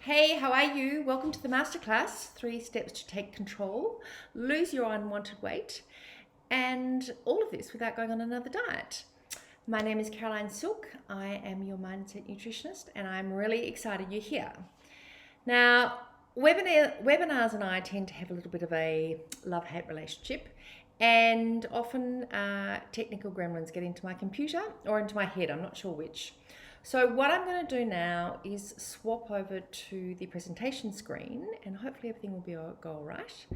Hey, how are you? Welcome to the Masterclass, 3 steps to take control, lose your unwanted weight, and all of this without going on another diet. My name is Caroline Silk. I am your mindset nutritionist, and I'm really excited you're here. Now, webinars and I tend to have a little bit of a love-hate relationship, and often technical gremlins get into my computer or into my head, I'm not sure which. So what I'm going to do now is swap over to the presentation screen, and hopefully everything will go all right.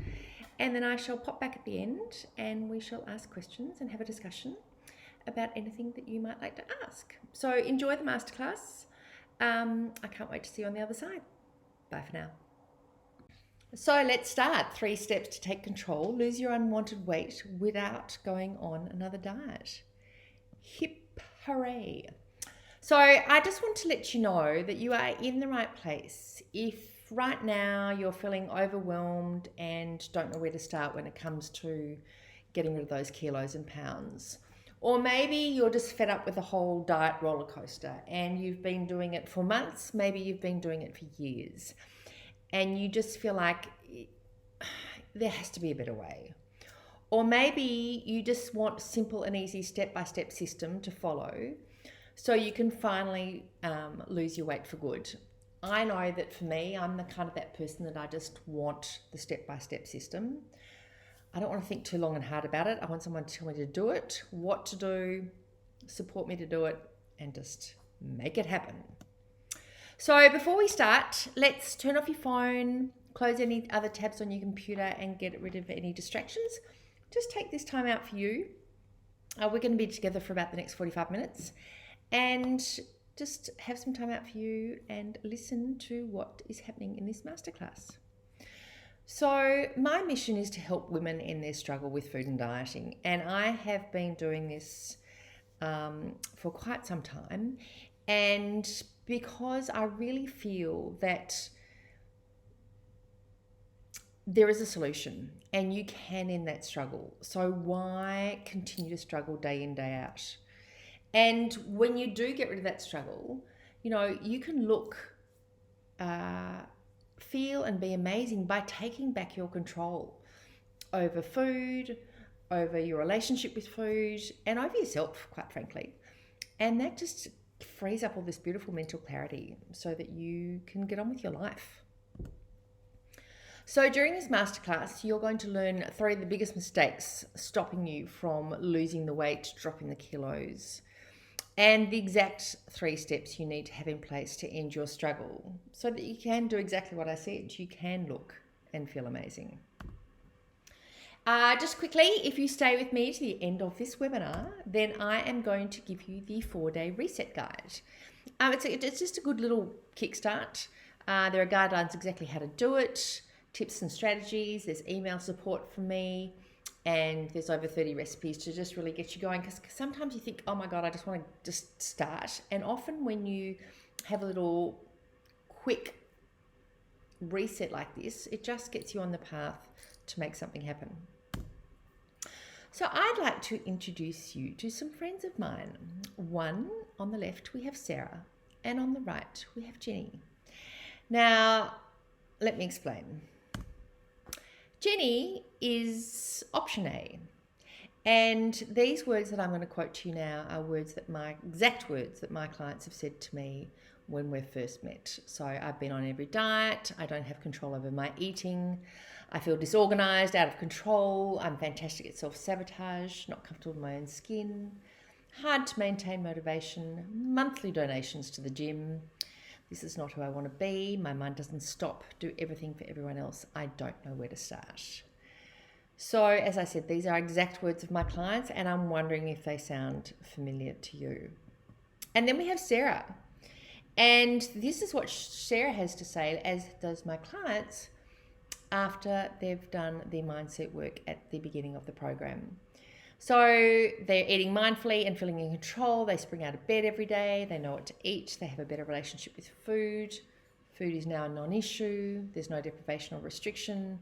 And then I shall pop back at the end and we shall ask questions and have a discussion about anything that you might like to ask. So enjoy the masterclass. I can't wait to see you on the other side. Bye for now. So let's start. 3 steps to take control, lose your unwanted weight without going on another diet. Hip hooray. So I just want to let you know that you are in the right place. If right now you're feeling overwhelmed and don't know where to start when it comes to getting rid of those kilos and pounds, or maybe you're just fed up with the whole diet roller coaster and you've been doing it for months, maybe you've been doing it for years, and you just feel like there has to be a better way. Or maybe you just want a simple and easy step-by-step system to follow so you can finally lose your weight for good. I know that for me, I'm the kind of that person that I just want the step-by-step system. I don't want to think too long and hard about it. I want someone to tell me to do it, what to do, support me to do it, and just make it happen. So before we start, let's turn off your phone, close any other tabs on your computer, and get rid of any distractions. Just take this time out for you. We're going to be together for about the next 45 minutes. And just have some time out for you and listen to what is happening in this masterclass. So my mission is to help women in their struggle with food and dieting. And I have been doing this for quite some time. And because I really feel that there is a solution and you can end that struggle. So why continue to struggle day in, day out? And when you do get rid of that struggle, you can look, feel and be amazing by taking back your control over food, over your relationship with food, and over yourself, quite frankly. And that just frees up all this beautiful mental clarity so that you can get on with your life. So during this masterclass, you're going to learn 3 of the biggest mistakes stopping you from losing the weight, dropping the kilos, and the exact 3 steps you need to have in place to end your struggle so that you can do exactly what I said. You can look and feel amazing. Just quickly, if you stay with me to the end of this webinar, then I am going to give you the 4-day reset guide. It's just a good little kickstart. There are guidelines exactly how to do it, tips and strategies. There's email support from me. And there's over 30 recipes to just really get you going, because sometimes you think, oh my God, I just want to just start. And often when you have a little quick reset like this, it just gets you on the path to make something happen. So I'd like to introduce you to some friends of mine. One, on the left, we have Sarah, and on the right, we have Jenny. Now, let me explain. Jenny is option A. And these words that I'm going to quote to you now are exact words that my clients have said to me when we first met. So I've been on every diet. I don't have control over my eating. I feel disorganized, out of control. I'm fantastic at self-sabotage, not comfortable in my own skin. Hard to maintain motivation. Monthly donations to the gym. This is not who I want to be. My mind doesn't stop. Do everything for everyone else. I don't know where to start. So, as I said, these are exact words of my clients, and I'm wondering if they sound familiar to you. And then we have Sarah. And this is what Sarah has to say, as does my clients, after they've done the mindset work at the beginning of the program. So they're eating mindfully and feeling in control. They spring out of bed every day. They know what to eat. They have a better relationship with food. Food is now a non-issue. There's no deprivation or restriction.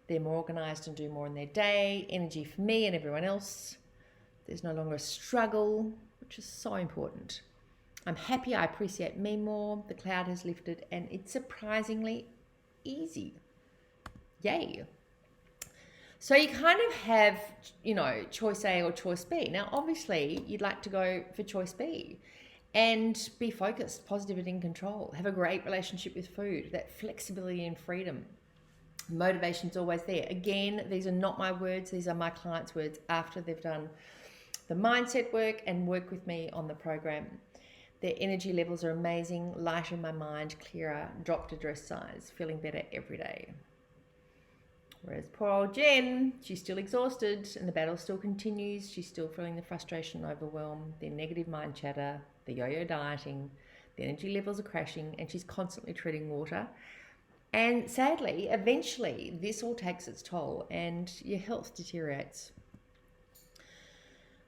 They're more organised and do more in their day. Energy for me and everyone else. There's no longer a struggle, which is so important. I'm happy. I appreciate me more. The cloud has lifted and it's surprisingly easy. Yay. So you kind of have, choice A or choice B. Now, obviously, you'd like to go for choice B and be focused, positive and in control. Have a great relationship with food, that flexibility and freedom. Motivation's always there. Again, these are not my words. These are my clients' words after they've done the mindset work and work with me on the program. Their energy levels are amazing, lighter in my mind, clearer, dropped a dress size, feeling better every day. Whereas poor old Jen, she's still exhausted and the battle still continues. She's still feeling the frustration and overwhelm, the negative mind chatter, the yo-yo dieting, the energy levels are crashing, and she's constantly treading water. And sadly, eventually, this all takes its toll and your health deteriorates.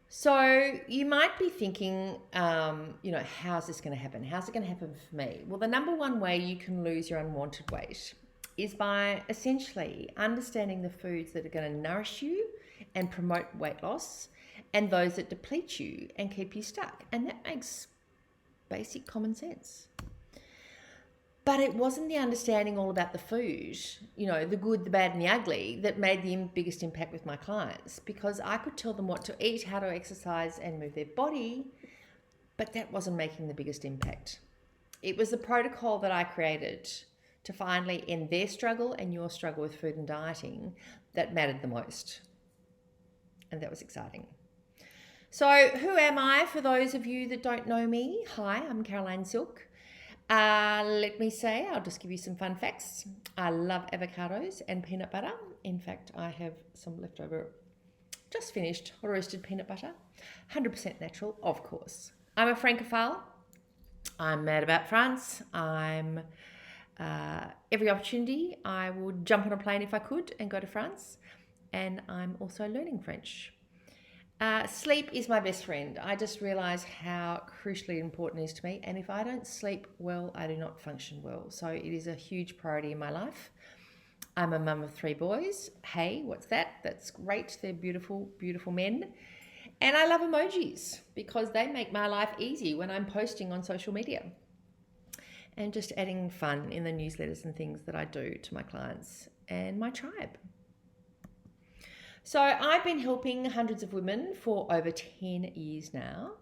So you might be thinking, how's this going to happen? How's it going to happen for me? Well, the number one way you can lose your unwanted weight is by essentially understanding the foods that are going to nourish you and promote weight loss and those that deplete you and keep you stuck. And that makes basic common sense. But it wasn't the understanding all about the food, the good, the bad, and the ugly that made the biggest impact with my clients, because I could tell them what to eat, how to exercise, and move their body, but that wasn't making the biggest impact. It was the protocol that I created to finally end their struggle and your struggle with food and dieting that mattered the most. And that was exciting. So who am I for those of you that don't know me? Hi, I'm Caroline Silk. Let me say, I'll just give you some fun facts. I love avocados and peanut butter. In fact, I have some leftover, just finished roasted peanut butter. 100% natural, of course. I'm a francophile. I'm mad about France. I'm every opportunity, I would jump on a plane if I could and go to France. And I'm also learning French. Sleep is my best friend. I just realize how crucially important it is to me. And if I don't sleep well, I do not function well. So it is a huge priority in my life. I'm a mum of 3 boys. Hey, what's that? That's great. They're beautiful, beautiful men. And I love emojis because they make my life easy when I'm posting on social media. And just adding fun in the newsletters and things that I do to my clients and my tribe. So I've been helping hundreds of women for over 10 years now.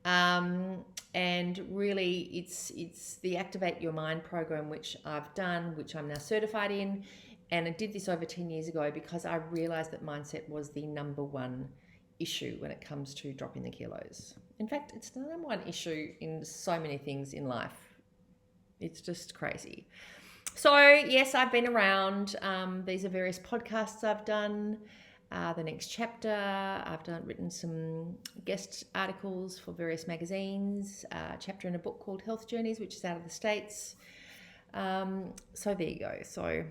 And really it's the Activate Your Mind program, which I've done, which I'm now certified in. And I did this over 10 years ago because I realized that mindset was the number one issue when it comes to dropping the kilos. In fact, it's the number one issue in so many things in life. It's just crazy. So yes, I've been around. These are various podcasts I've done. The next chapter, I've written some guest articles for various magazines, a chapter in a book called Health Journeys, which is out of the States. So there you go. So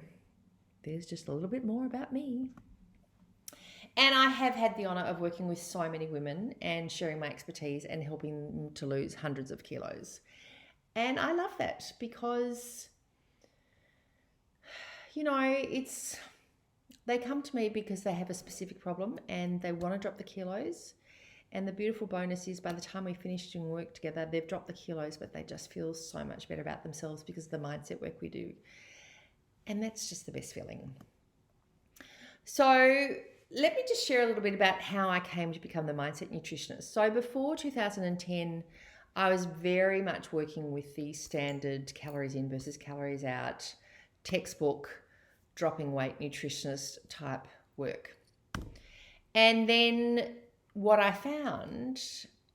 there's just a little bit more about me. And I have had the honour of working with so many women and sharing my expertise and helping them to lose hundreds of kilos. And I love that because, they come to me because they have a specific problem and they want to drop the kilos. And the beautiful bonus is by the time we finish doing work together, they've dropped the kilos, but they just feel so much better about themselves because of the mindset work we do. And that's just the best feeling. So let me just share a little bit about how I came to become the mindset nutritionist. So before 2010, I was very much working with the standard calories in versus calories out textbook dropping weight nutritionist type work. And then what I found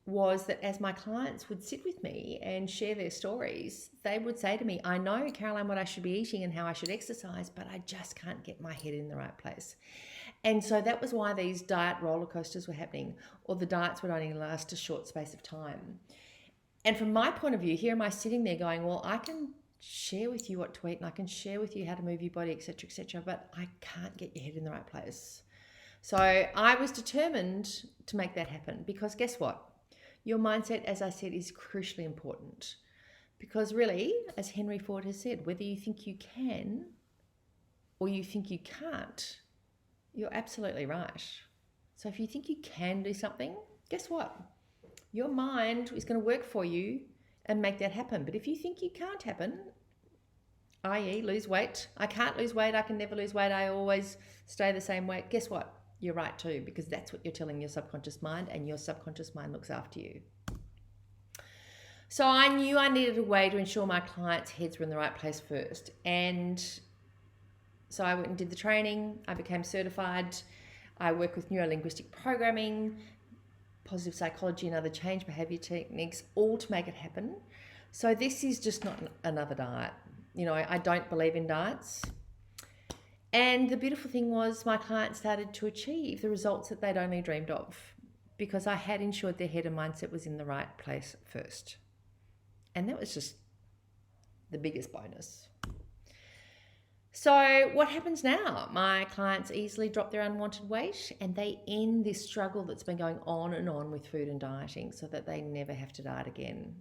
was that as my clients would sit with me and share their stories, they would say to me, I know, Caroline, what I should be eating and how I should exercise, but I just can't get my head in the right place. And so that was why these diet roller coasters were happening, or the diets would only last a short space of time. And from my point of view, here am I sitting there going, well, I can share with you what to eat and I can share with you how to move your body, etc., but I can't get your head in the right place. So I was determined to make that happen because guess what? Your mindset, as I said, is crucially important because really, as Henry Ford has said, whether you think you can or you think you can't, you're absolutely right. So if you think you can do something, guess what? Your mind is going to work for you and make that happen. But if you think you can't happen, i.e. lose weight, I can't lose weight, I can never lose weight, I always stay the same weight, guess what? You're right too, because that's what you're telling your subconscious mind, and your subconscious mind looks after you. So I knew I needed a way to ensure my clients' heads were in the right place first. And so I went and did the training. I became certified. I work with neuro-linguistic programming, positive psychology, and other change behavior techniques, all to make it happen. So this is just not another diet. You know, I don't believe in diets. And the beautiful thing was my clients started to achieve the results that they'd only dreamed of, because I had ensured their head and mindset was in the right place first. And that was just the biggest bonus. So what happens now? My clients easily drop their unwanted weight, and they end this struggle that's been going on and on with food and dieting, so that they never have to diet again.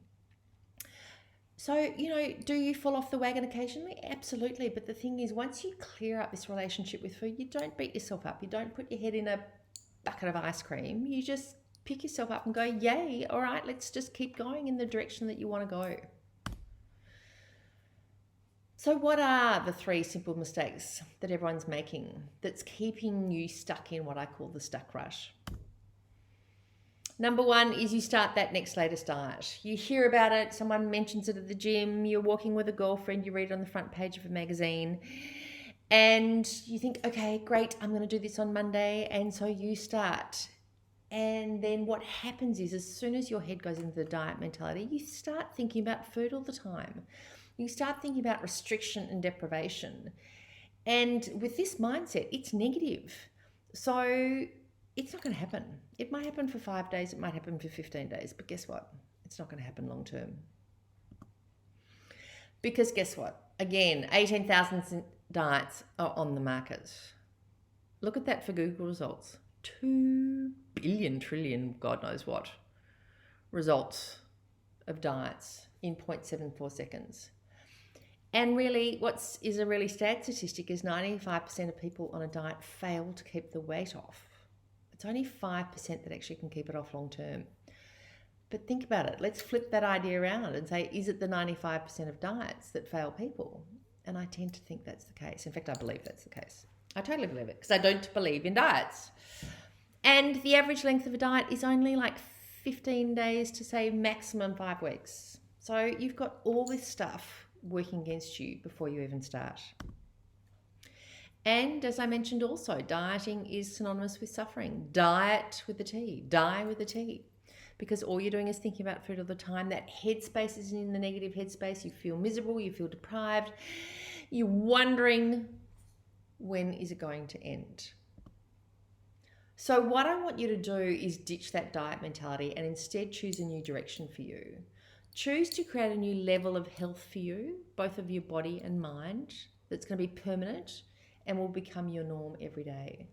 So, you know, do you fall off the wagon occasionally? Absolutely. But the thing is, once you clear up this relationship with food, you don't beat yourself up. You don't put your head in a bucket of ice cream. You just pick yourself up and go, yay, all right, let's just keep going in the direction that you want to go. So what are the 3 simple mistakes that everyone's making that's keeping you stuck in what I call the stuck rush? Number 1 is you start that next latest diet. You hear about it, someone mentions it at the gym, you're walking with a girlfriend, you read it on the front page of a magazine, and you think, okay, great, I'm going to do this on Monday. And so you start. And then what happens is, as soon as your head goes into the diet mentality, you start thinking about food all the time. You start thinking about restriction and deprivation. And with this mindset, it's negative. So it's not going to happen. It might happen for 5 days, it might happen for 15 days, but guess what? It's not going to happen long term. Because guess what? Again, 18,000 diets are on the market. Look at that for Google results. 2 billion trillion, God knows what, results of diets in 0.74 seconds. And really, what is a really sad statistic is 95% of people on a diet fail to keep the weight off. It's only 5% that actually can keep it off long term. But think about it. Let's flip that idea around and say, is it the 95% of diets that fail people? And I tend to think that's the case. In fact, I believe that's the case. I totally believe it, because I don't believe in diets. And the average length of a diet is only like 15 days to say maximum 5 weeks. So you've got all this stuff working against you before you even start. And as I mentioned also, dieting is synonymous with suffering. Diet with a T, die with a T. Because all you're doing is thinking about food all the time. That headspace is in the negative headspace. You feel miserable, you feel deprived. You're wondering, when is it going to end? So what I want you to do is ditch that diet mentality and instead choose a new direction for you. Choose to create a new level of health for you, both of your body and mind, that's going to be permanent and will become your norm every day.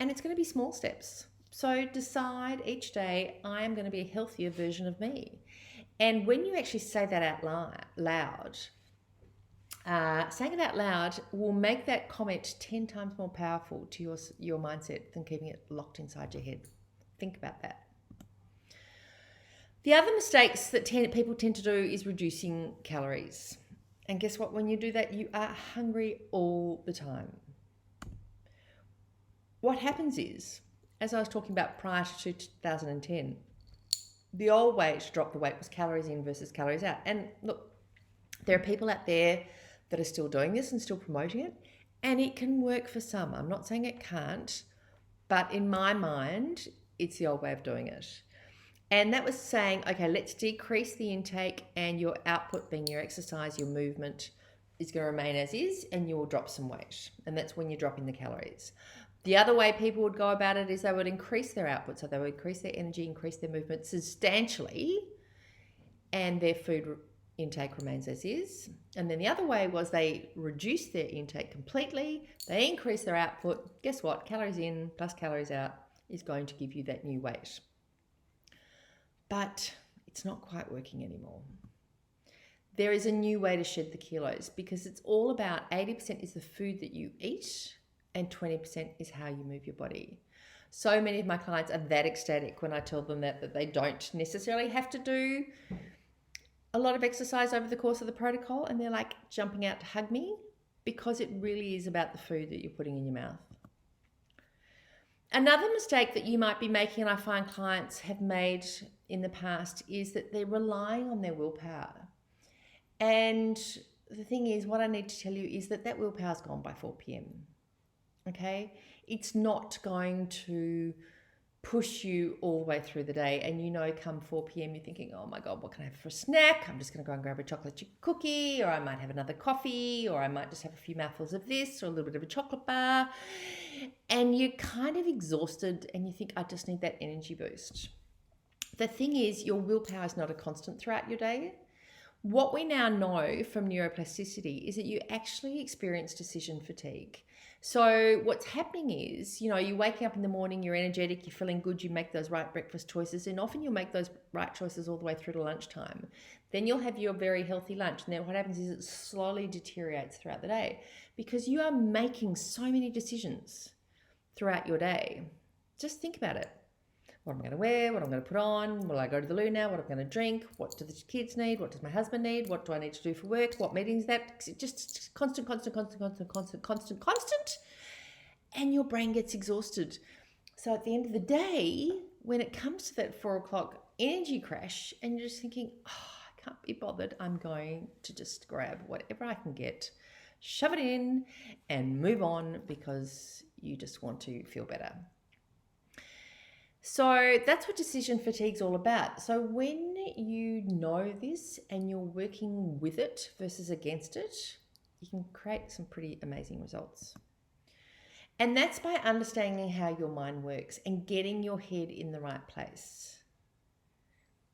And it's going to be small steps. So decide each day, I am going to be a healthier version of me. And when you actually say that out loud, saying it out loud will make that comment 10 times more powerful to your mindset than keeping it locked inside your head. Think about that. The other mistakes that people tend to do is reducing calories. And guess what? When you do that, you are hungry all the time. What happens is, as I was talking about prior to 2010, the old way to drop the weight was calories in versus calories out. And look, there are people out there that are still doing this and still promoting it, and it can work for some. I'm not saying it can't, but in my mind, it's the old way of doing it. And that was saying, okay, let's decrease the intake, and your output, being your exercise, your movement, is going to remain as is, and you will drop some weight. And that's when you're dropping the calories. The other way people would go about it is they would increase their output. So they would increase their energy, increase their movement substantially, and their food intake remains as is. And then the other way was they reduce their intake completely, they increase their output. Guess what? Calories in plus calories out is going to give you that new weight. But it's not quite working anymore. There is a new way to shed the kilos, because it's all about 80% is the food that you eat and 20% is how you move your body. So many of my clients are that ecstatic when I tell them that they don't necessarily have to do a lot of exercise over the course of the protocol and they're like jumping out to hug me because it really is about the food that you're putting in your mouth. Another mistake that you might be making, and I find clients have made in the past, is that they're relying on their willpower. And the thing is, what I need to tell you is that willpower's gone by 4 p.m. Okay? It's not going to push you all the way through the day. And come 4 p.m. you're thinking, oh my God, what can I have for a snack? I'm just going to go and grab a chocolate chip cookie, or I might have another coffee, or I might just have a few mouthfuls of this, or a little bit of a chocolate bar. And you're kind of exhausted and you think, I just need that energy boost. The thing is, your willpower is not a constant throughout your day. What we now know from neuroplasticity is that you actually experience decision fatigue. So what's happening is, you're waking up in the morning, you're energetic, you're feeling good, you make those right breakfast choices, and often you'll make those right choices all the way through to lunchtime. Then you'll have your very healthy lunch. And then what happens is it slowly deteriorates throughout the day because you are making so many decisions throughout your day. Just think about it. What am I going to wear? What am I going to put on? Will I go to the loo now? What am I going to drink? What do the kids need? What does my husband need? What do I need to do for work? What meetings that? Just constant. And your brain gets exhausted. So at the end of the day, when it comes to that 4 o'clock energy crash and you're just thinking, I can't be bothered, I'm going to just grab whatever I can get, shove it in and move on because you just want to feel better. So that's what decision fatigue is all about. So when you know this and you're working with it versus against it, you can create some pretty amazing results. And that's by understanding how your mind works and getting your head in the right place.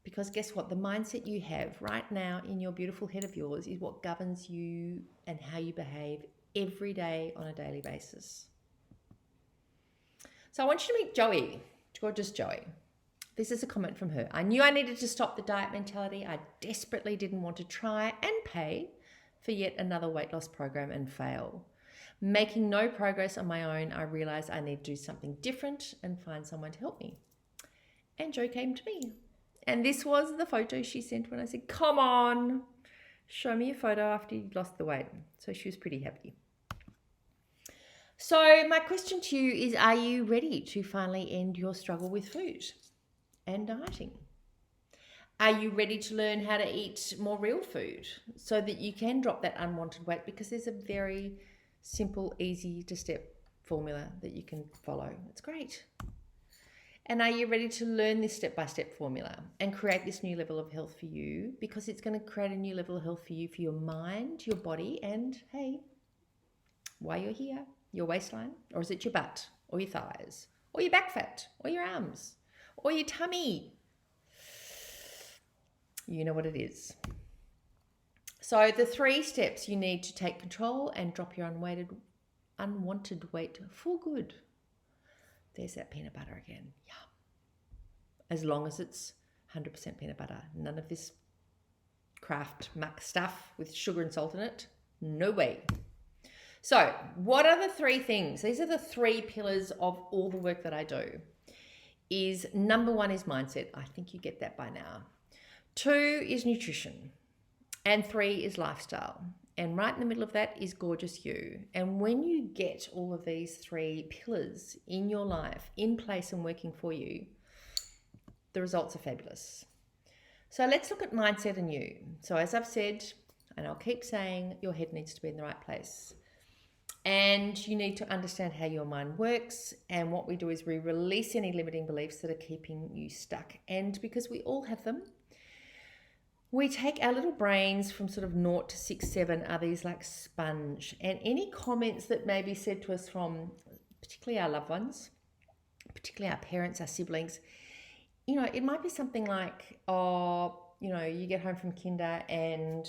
Because guess what? The mindset you have right now in your beautiful head of yours is what governs you and how you behave every day on a daily basis. So I want you to meet Joey. Gorgeous Joey. This is a comment from her. I knew I needed to stop the diet mentality. I desperately didn't want to try and pay for yet another weight loss program and fail. Making no progress on my own, I realized I need to do something different and find someone to help me. And Joe came to me. And this was the photo she sent when I said, come on, show me a photo after you lost the weight. So she was pretty happy. So my question to you is, are you ready to finally end your struggle with food and dieting? Are you ready to learn how to eat more real food so that you can drop that unwanted weight? Because there's a very simple, easy to step formula that you can follow. It's great. And are you ready to learn this step-by-step formula and create this new level of health for you? Because it's going to create a new level of health for you, for your mind, your body, and hey, while you're here, your waistline, or is it your butt, or your thighs, or your back fat, or your arms, or your tummy? You know what it is. So the 3 steps you need to take control and drop your unwanted weight for good. There's that peanut butter again. Yeah. As long as it's 100% peanut butter. None of this Kraft muck stuff with sugar and salt in it. No way. So what are the 3 things? These are the 3 pillars of all the work that I do. Is number 1 is mindset. I think you get that by now. 2 is nutrition. And 3 is lifestyle. And right in the middle of that is gorgeous you. And when you get all of these 3 pillars in your life in place and working for you, the results are fabulous. So let's look at mindset and you. So as I've said, and I'll keep saying, your head needs to be in the right place. And you need to understand how your mind works. And what we do is we release any limiting beliefs that are keeping you stuck. And because we all have them, we take our little brains from sort of 0 to 6, 7 are these like sponge. And any comments that may be said to us from particularly our loved ones, particularly our parents, our siblings, it might be something like, you get home from kinder and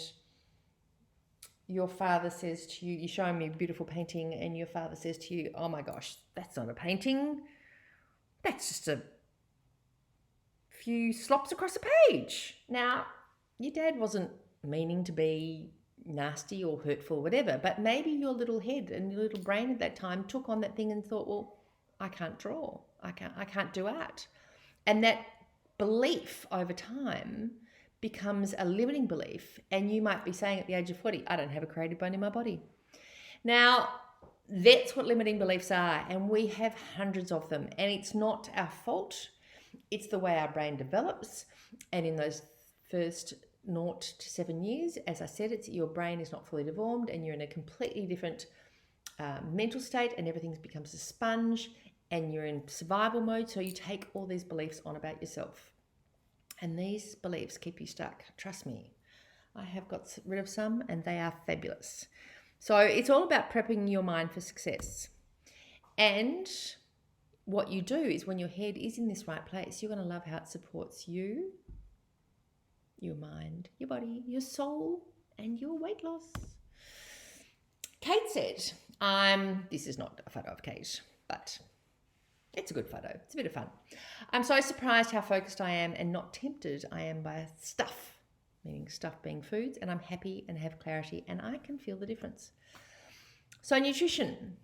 your father says to you, you're showing me a beautiful painting and your father says to you, oh my gosh, that's not a painting. That's just a few slops across a page. Now, your dad wasn't meaning to be nasty or hurtful or whatever, but maybe your little head and your little brain at that time took on that thing and thought, well, I can't draw. I can't do art. And that belief over time becomes a limiting belief, and you might be saying at the age of 40, I don't have a creative bone in my body. Now, that's what limiting beliefs are, and we have hundreds of them, and it's not our fault. It's the way our brain develops, and in those first 0 to 7 years, as I said, it's your brain is not fully deformed, and you're in a completely different mental state, and everything becomes a sponge, and you're in survival mode. So you take all these beliefs on about yourself, and these beliefs keep you stuck. Trust me, I have got rid of some, and they are fabulous. So it's all about prepping your mind for success. And what you do is, when your head is in this right place, you're going to love how it supports you, your mind, your body, your soul, and your weight loss. Kate said, this is not a photo of Kate, but it's a good photo. It's a bit of fun. I'm so surprised how focused I am and not tempted I am by stuff, meaning stuff being foods, and I'm happy and have clarity, and I can feel the difference. So nutrition,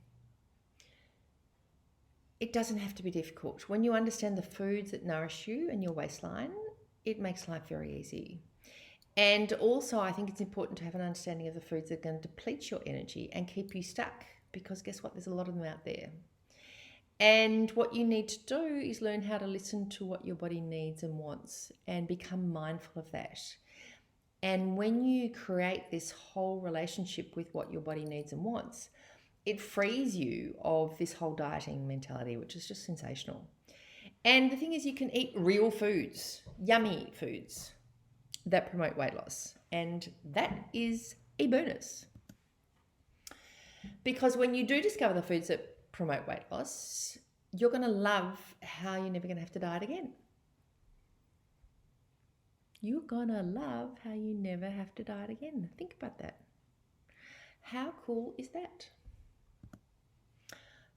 it doesn't have to be difficult. When you understand the foods that nourish you and your waistline, it makes life very easy. And also, I think it's important to have an understanding of the foods that are going to deplete your energy and keep you stuck, because guess what? There's a lot of them out there. And what you need to do is learn how to listen to what your body needs and wants and become mindful of that. And when you create this whole relationship with what your body needs and wants, it frees you of this whole dieting mentality, which is just sensational. And the thing is, you can eat real foods, yummy foods that promote weight loss. And that is a bonus. Because when you do discover the foods that promote weight loss, you're going to love how you're never going to have to diet again. You're going to love how you never have to diet again. Think about that. How cool is that?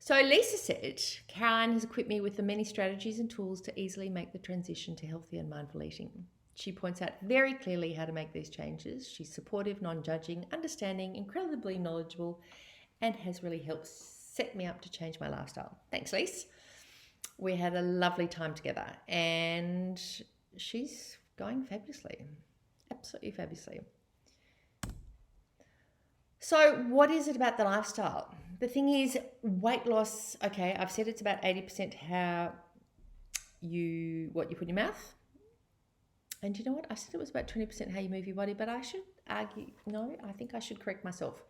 So Lisa said, Caroline has equipped me with the many strategies and tools to easily make the transition to healthy and mindful eating. She points out very clearly how to make these changes. She's supportive, non-judging, understanding, incredibly knowledgeable, and has really helped set me up to change my lifestyle. Thanks, Lisa. We had a lovely time together, and she's going fabulously, absolutely fabulously. So what is it about the lifestyle? The thing is, weight loss, okay, I've said it's about 80% what you put in your mouth. And you know what? I said it was about 20% how you move your body, but I should argue, no, I think I should correct myself.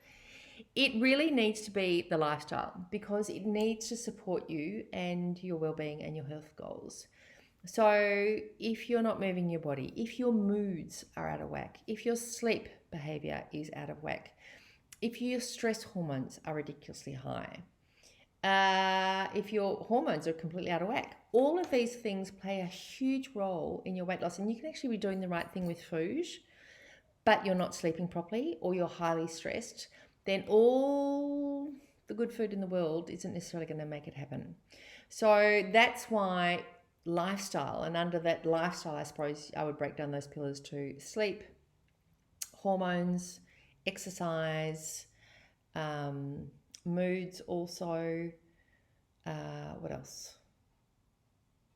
It really needs to be the lifestyle, because it needs to support you and your well-being and your health goals. So if you're not moving your body, if your moods are out of whack, if your sleep behavior is out of whack, if your stress hormones are ridiculously high, if your hormones are completely out of whack, all of these things play a huge role in your weight loss. And you can actually be doing the right thing with food, but you're not sleeping properly, or you're highly stressed, then all the good food in the world isn't necessarily going to make it happen. So that's why lifestyle, and under that lifestyle, I suppose I would break down those pillars to sleep, hormones, exercise, moods also, what else?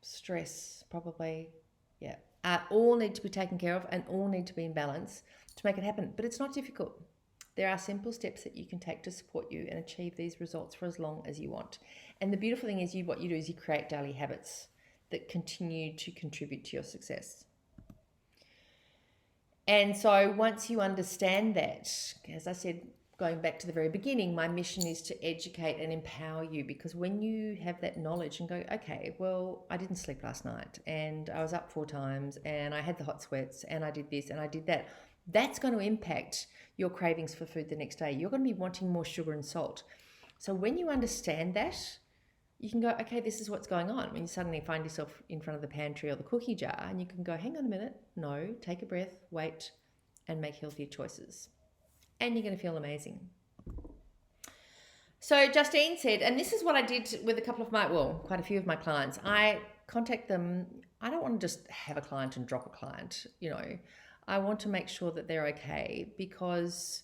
Stress, probably, yeah. All need to be taken care of, and all need to be in balance to make it happen. But it's not difficult. There are simple steps that you can take to support you and achieve these results for as long as you want. And the beautiful thing is, what you do is you create daily habits that continue to contribute to your success. And so once you understand that, as I said, going back to the very beginning, my mission is to educate and empower you, because when you have that knowledge and go, okay, well, I didn't sleep last night, and I was up 4 times, and I had the hot sweats, and I did this and I did that, that's going to impact your cravings for food the next day. You're going to be wanting more sugar and salt. So when you understand that, you can go, okay, this is what's going on. When you suddenly find yourself in front of the pantry or the cookie jar, and you can go, hang on a minute, no, take a breath, wait, and make healthier choices. And you're going to feel amazing. So Justine said, and this is what I did with quite a few of my clients. I contact them. I don't want to just have a client and drop a client, I want to make sure that they're okay, because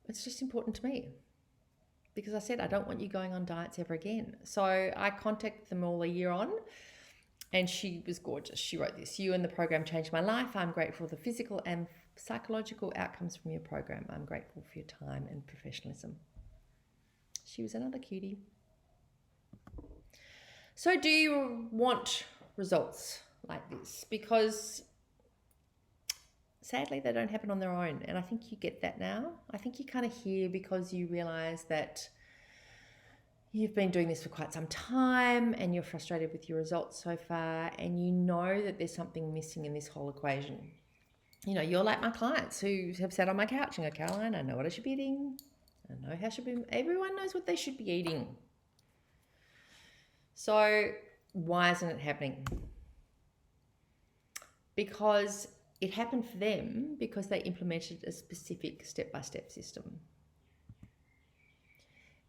it's just important to me. Because I said, I don't want you going on diets ever again. So I contact them all a year on, And she was gorgeous. She wrote this: "You and the program changed my life. I'm grateful for the physical and psychological outcomes from your program. I'm grateful for your time and professionalism." She was another cutie. So do you want results like this? Because sadly, they don't happen on their own. And I think you get that now. I think you kind of hear because you realize that you've been doing this for quite some time and you're frustrated with your results so far, and you know that there's something missing in this whole equation. You know, you're like my clients who have sat on my couch and go, "Caroline, I know what I should be eating. I know how I should be." Everyone knows what they should be eating. So why isn't it happening? Because it happened for them because they implemented a specific step-by-step system.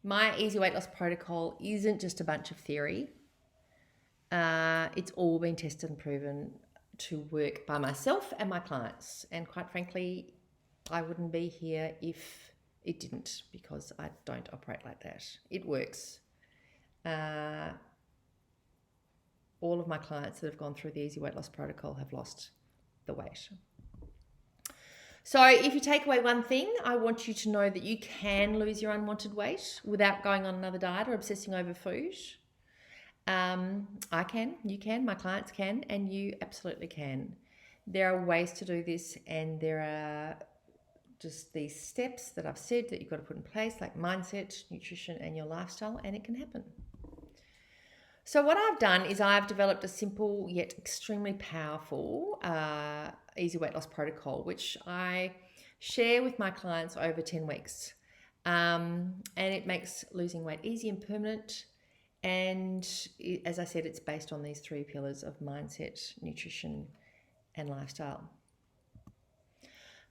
My easy weight loss protocol isn't just a bunch of theory. It's all been tested and proven to work by myself and my clients. And quite frankly, I wouldn't be here if it didn't, because I don't operate like that. It works. All of my clients that have gone through the easy weight loss protocol have lost the weight. So if you take away one thing, I want you to know that you can lose your unwanted weight without going on another diet or obsessing over food. I can, you can, my clients can, and you absolutely can. There are ways to do this, and there are just these steps that I've said that you've got to put in place, like mindset, nutrition, and your lifestyle, and it can happen. So what I've done is I've developed a simple yet extremely powerful easy weight loss protocol, which I share with my clients over 10 weeks. And it makes losing weight easy and permanent. And as I said, it's based on these 3 pillars of mindset, nutrition, and lifestyle.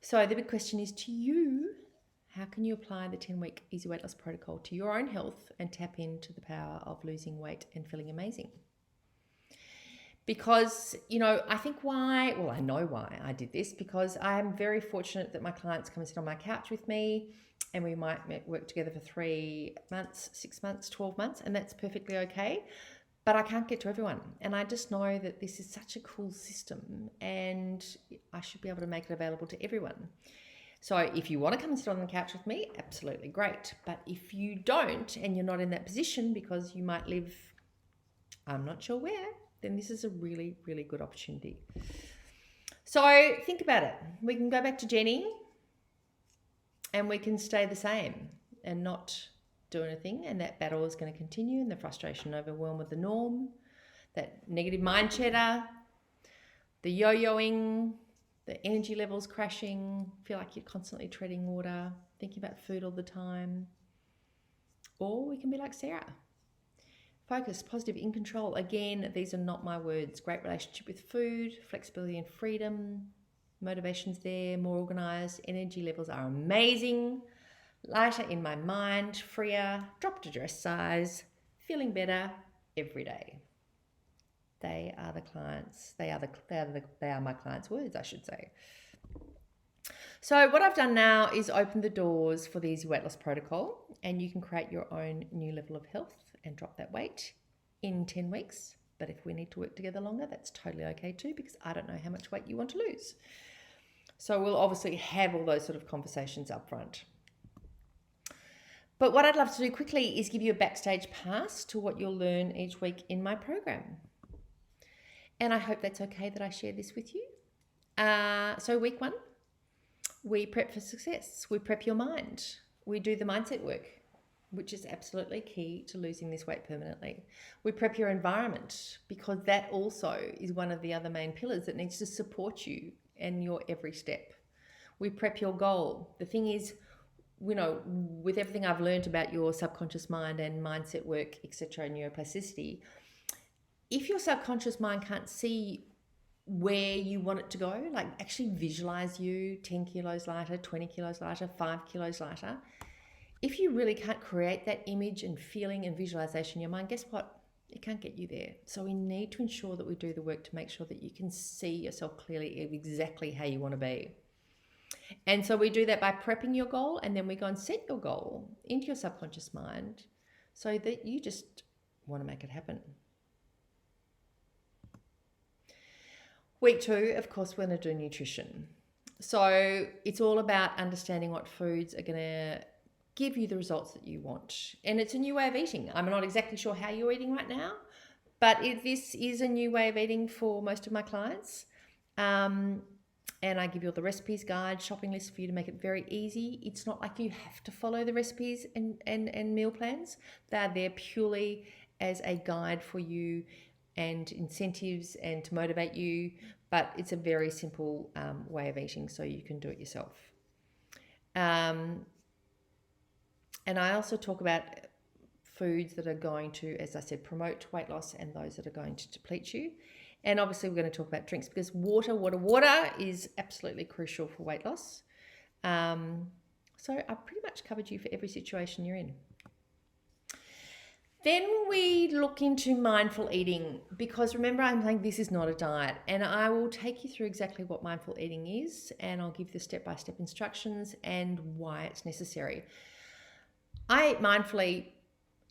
So the big question is to you: how can you apply the 10-week easy weight loss protocol to your own health and tap into the power of losing weight and feeling amazing? Because, I think I know why I did this, because I'm very fortunate that my clients come and sit on my couch with me, and we might work together for 3 months, 6 months, 12 months, and that's perfectly okay. But I can't get to everyone. And I just know that this is such a cool system, and I should be able to make it available to everyone. So if you want to come and sit on the couch with me, absolutely great. But if you don't, and you're not in that position because you might live, I'm not sure where, then this is a really, really good opportunity. So think about it. We can go back to Jenny and we can stay the same and not do anything. And that battle is going to continue, and the frustration overwhelmed with the norm, that negative mind chatter, the yo-yoing, the energy levels crashing, feel like you're constantly treading water, thinking about food all the time. Or we can be like Sarah. Focus, positive, in control. Again, these are not my words. Great relationship with food, flexibility and freedom, motivation's there, more organized, energy levels are amazing, lighter in my mind, freer, dropped a dress size, feeling better every day. They are the clients. They are my clients' words, I should say. So what I've done now is open the doors for the Easy Weight Loss Protocol, and you can create your own new level of health and drop that weight in 10 weeks. But if we need to work together longer, that's totally okay too, because I don't know how much weight you want to lose. So we'll obviously have all those sort of conversations up front. But what I'd love to do quickly is give you a backstage pass to what you'll learn each week in my program. And I hope that's okay that I share this with you. So week 1, we prep for success. We prep your mind. We do the mindset work, which is absolutely key to losing this weight permanently. We prep your environment, because that also is one of the other main pillars that needs to support you in your every step. We prep your goal. The thing is, with everything I've learned about your subconscious mind and mindset work, etc., and neuroplasticity, if your subconscious mind can't see where you want it to go, like actually visualize you 10 kilos lighter, 20 kilos lighter, 5 kilos lighter, if you really can't create that image and feeling and visualization in your mind, guess what? It can't get you there. So we need to ensure that we do the work to make sure that you can see yourself clearly of exactly how you want to be. And so we do that by prepping your goal, and then we go and set your goal into your subconscious mind so that you just want to make it happen. Week 2, of course, we're going to do nutrition. So it's all about understanding what foods are going to give you the results that you want. And it's a new way of eating. I'm not exactly sure how you're eating right now, but this is a new way of eating for most of my clients. And I give you all the recipes, guide, shopping list for you to make it very easy. It's not like you have to follow the recipes and meal plans. They're there purely as a guide for you and incentives and to motivate you. But it's a very simple way of eating, so you can do it yourself. And I also talk about foods that are going to, as I said, promote weight loss and those that are going to deplete you. And obviously we're going to talk about drinks because water is absolutely crucial for weight loss. So I pretty much covered you for every situation you're in. Then we look into mindful eating because remember I'm saying this is not a diet, and I will take you through exactly what mindful eating is, and I'll give the step-by-step instructions and why it's necessary. I eat mindfully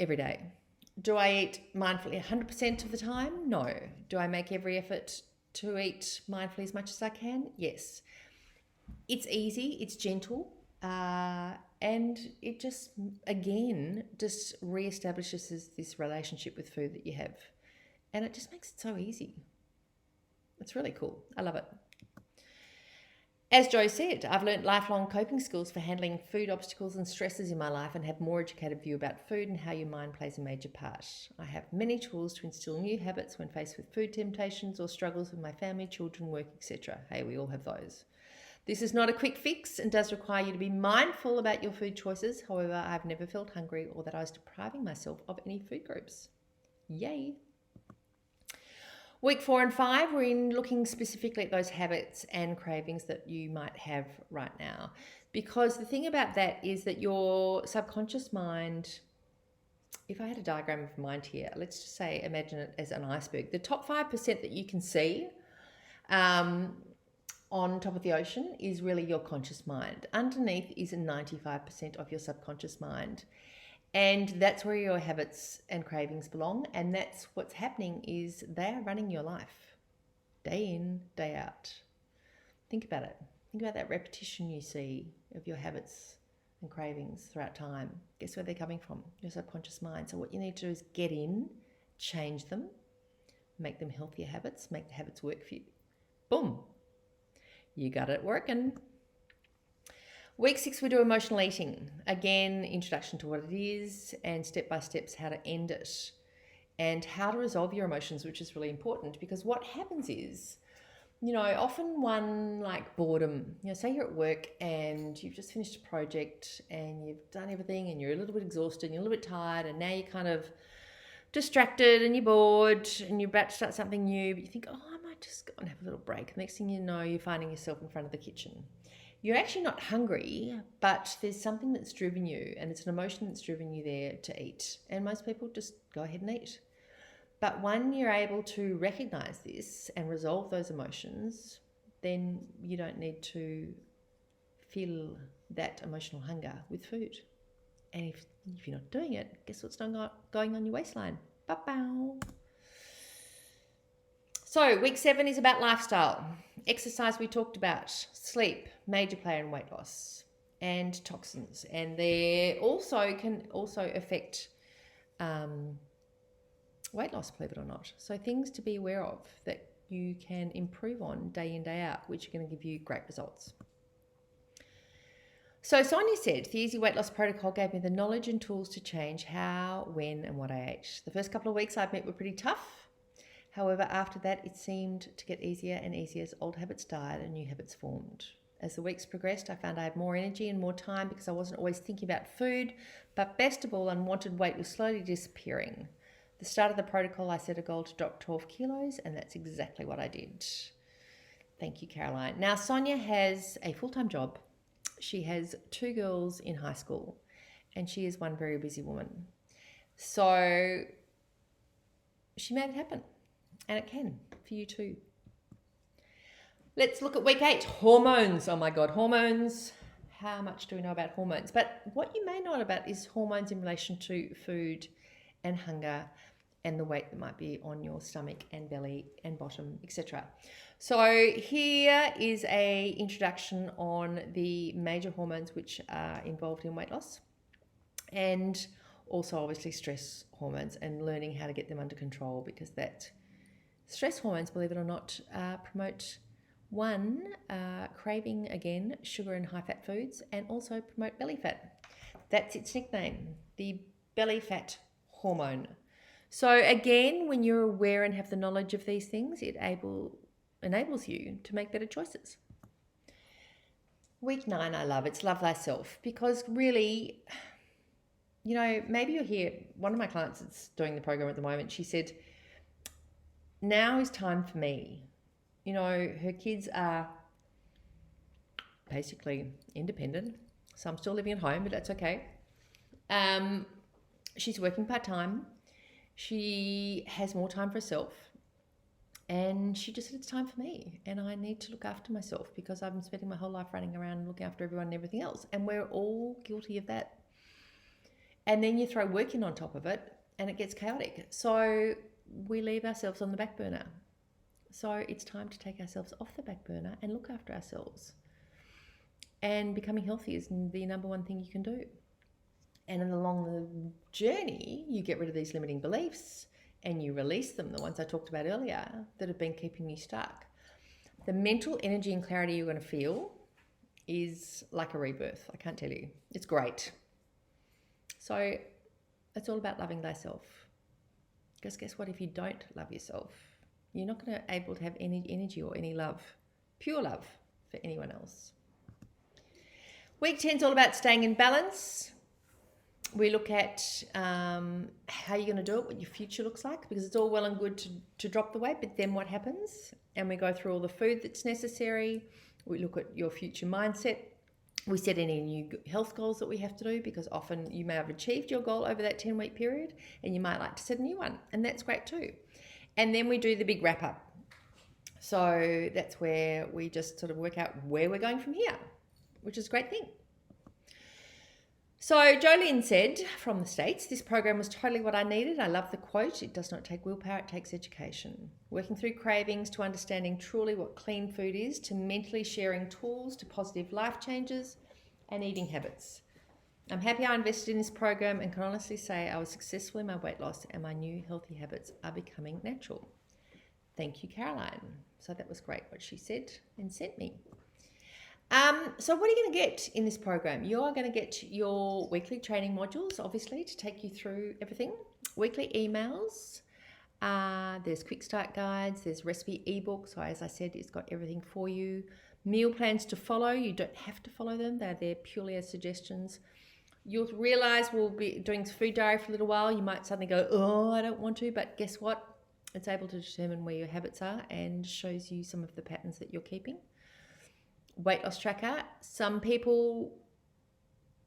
every day. Do I eat mindfully 100% of the time? No. Do I make every effort to eat mindfully as much as I can? Yes. It's easy, it's gentle, and it just, again, just reestablishes this relationship with food that you have. And it just makes it so easy. It's really cool. I love it. As Joe said, I've learnt lifelong coping skills for handling food obstacles and stresses in my life and have more educated view about food and how your mind plays a major part. I have many tools to instill new habits when faced with food temptations or struggles with my family, children, work, etc. Hey, we all have those. This is not a quick fix and does require you to be mindful about your food choices. However, I've never felt hungry or that I was depriving myself of any food groups. Yay! Week 4 and 5, we're in looking specifically at those habits and cravings that you might have right now. Because the thing about that is that your subconscious mind, if I had a diagram of mind here, let's just say, imagine it as an iceberg. The top 5% that you can see on top of the ocean is really your conscious mind. Underneath is 95% of your subconscious mind. And that's where your habits and cravings belong. And that's what's happening is they are running your life day in, day out. Think about it. Think about that repetition you see of your habits and cravings throughout time. Guess where they're coming from? Your subconscious mind. So what you need to do is get in, change them, make them healthier habits, make the habits work for you. Boom. You got it working. Week 6, we do emotional eating. Again, introduction to what it is and step-by-steps how to end it and how to resolve your emotions, which is really important because what happens is, often one like boredom, say you're at work and you've just finished a project and you've done everything and you're a little bit exhausted and you're a little bit tired and now you're kind of distracted and you're bored and you're about to start something new, but you think, oh, I might just go and have a little break. Next thing you know, you're finding yourself in front of the kitchen. You're actually not hungry, but there's something that's driven you and it's an emotion that's driven you there to eat. And most people just go ahead and eat. But when you're able to recognize this and resolve those emotions, then you don't need to feel that emotional hunger with food. And if you're not doing it, guess what's going on your waistline? Ba-bow. So week 7 is about lifestyle. Exercise we talked about, sleep, major player in weight loss, and toxins. And they can also affect weight loss, believe it or not. So things to be aware of that you can improve on day in, day out, which are going to give you great results. So Sonia said, the Easy Weight Loss Protocol gave me the knowledge and tools to change how, when, and what I ate. The first couple of weeks I admit were pretty tough. However, after that, it seemed to get easier and easier as old habits died and new habits formed. As the weeks progressed, I found I had more energy and more time because I wasn't always thinking about food, but best of all, unwanted weight was slowly disappearing. At the start of the protocol, I set a goal to drop 12 kilos, and that's exactly what I did. Thank you, Caroline. Now, Sonia has a full-time job. She has 2 girls in high school, and she is one very busy woman. So she made it happen. And it can for you too. Let's look at week 8, hormones. Oh my God, hormones. How much do we know about hormones? But what you may know about is hormones in relation to food and hunger and the weight that might be on your stomach and belly and bottom, etc. So here is a introduction on the major hormones which are involved in weight loss, and also obviously stress hormones, and learning how to get them under control, because that stress hormones, believe it or not, promote craving, again, sugar and high fat foods, and also promote belly fat. That's its nickname, the belly fat hormone. So again, when you're aware and have the knowledge of these things, it enables you to make better choices. Week 9, I love. It's love thyself, because really, you know, maybe you're here. One of my clients that's doing the program at the moment, she said, now is time for me. You know, her kids are basically independent. Some still living at home, but that's okay. She's working part-time. She has more time for herself. And she just said, it's time for me. And I need to look after myself, because I've been spending my whole life running around and looking after everyone and everything else. And we're all guilty of that. And then you throw work in on top of it, and it gets chaotic. So we leave ourselves on the back burner. So it's time to take ourselves off the back burner and look after ourselves. And becoming healthy is the number one thing you can do. And along the journey, you get rid of these limiting beliefs and you release them, the ones I talked about earlier that have been keeping you stuck. The mental energy and clarity you're going to feel is like a rebirth. I can't tell you. It's great. So it's all about loving thyself. Because guess what? If you don't love yourself, you're not going to be able to have any energy or any love, pure love, for anyone else. Week 10 is all about staying in balance. We look at how you're going to do it, what your future looks like, because it's all well and good to drop the weight, but then what happens? And we go through all the food that's necessary. We look at your future mindset. We set any new health goals that we have to do, because often you may have achieved your goal over that 10-week period and you might like to set a new one, and that's great too. And then we do the big wrap up. So that's where we just sort of work out where we're going from here, which is a great thing. So Jolene said from the States, this program was totally what I needed. I love the quote. It does not take willpower, it takes education. Working through cravings to understanding truly what clean food is, to mentally sharing tools to positive life changes and eating habits. I'm happy I invested in this program and can honestly say I was successful in my weight loss and my new healthy habits are becoming natural. Thank you, Caroline. So that was great what she said and sent me. So what are you going to get in this program? You are going to get your weekly training modules, obviously, to take you through everything. Weekly emails. There's quick start guides. There's recipe ebooks. So as I said, it's got everything for you. Meal plans to follow. You don't have to follow them. They're there purely as suggestions. You'll realize we'll be doing food diary for a little while. You might suddenly go, oh, I don't want to. But guess what? It's able to determine where your habits are and shows you some of the patterns that you're keeping. Weight loss tracker. Some people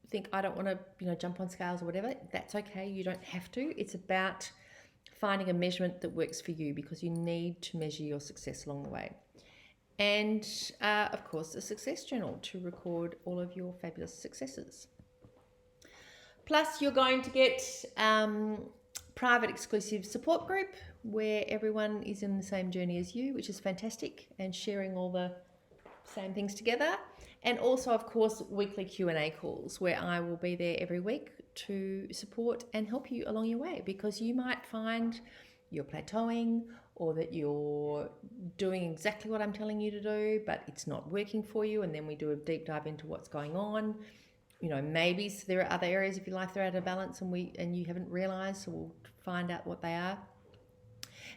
think, I don't want to, jump on scales or whatever. That's okay. You don't have to. It's about finding a measurement that works for you, because you need to measure your success along the way. And of course, a success journal to record all of your fabulous successes. Plus, you're going to get private exclusive support group where everyone is in the same journey as you, which is fantastic, and sharing all the same things together. And also, of course, weekly Q&A calls where I will be there every week to support and help you along your way, because you might find you're plateauing or that you're doing exactly what I'm telling you to do, but it's not working for you. And then we do a deep dive into what's going on. Maybe there are other areas of your life that are out of balance and you haven't realized, so we'll find out what they are.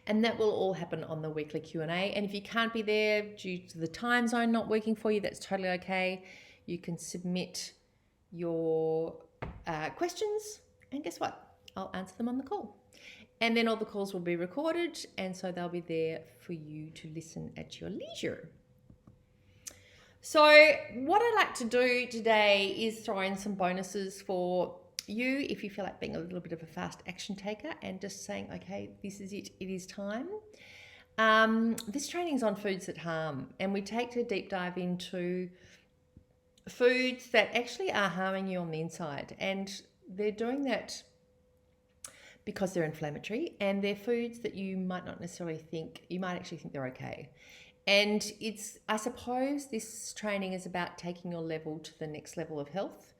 And that will all happen on the weekly Q&A. And if you can't be there due to the time zone not working for you, that's totally okay. You can submit your questions, and guess what? I'll answer them on the call. And then all the calls will be recorded, and so they'll be there for you to listen at your leisure. So what I'd like to do today is throw in some bonuses for you if you feel like being a little bit of a fast action taker and just saying, okay, this is it is time. This training is on foods that harm, and we take a deep dive into foods that actually are harming you on the inside, and they're doing that because they're inflammatory, and they're foods that you might not necessarily think, you might actually think they're okay. And I suppose this training is about taking your level to the next level of health.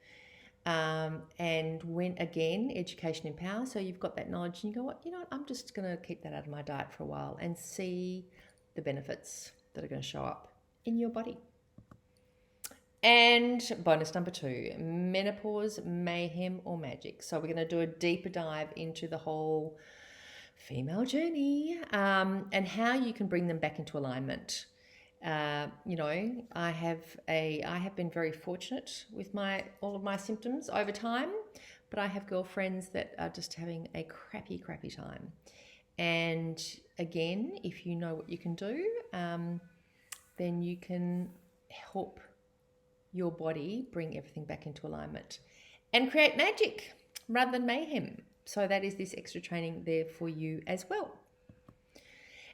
And when, again, education empowers. So you've got that knowledge and you go, what, I'm just going to keep that out of my diet for a while and see the benefits that are going to show up in your body. And bonus number 2, menopause, mayhem or magic. So we're going to do a deeper dive into the whole female journey, and how you can bring them back into alignment. I have been very fortunate with all of my symptoms over time, but I have girlfriends that are just having a crappy time. And again, if you know what you can do, then you can help your body bring everything back into alignment and create magic rather than mayhem. So that is this extra training there for you as well.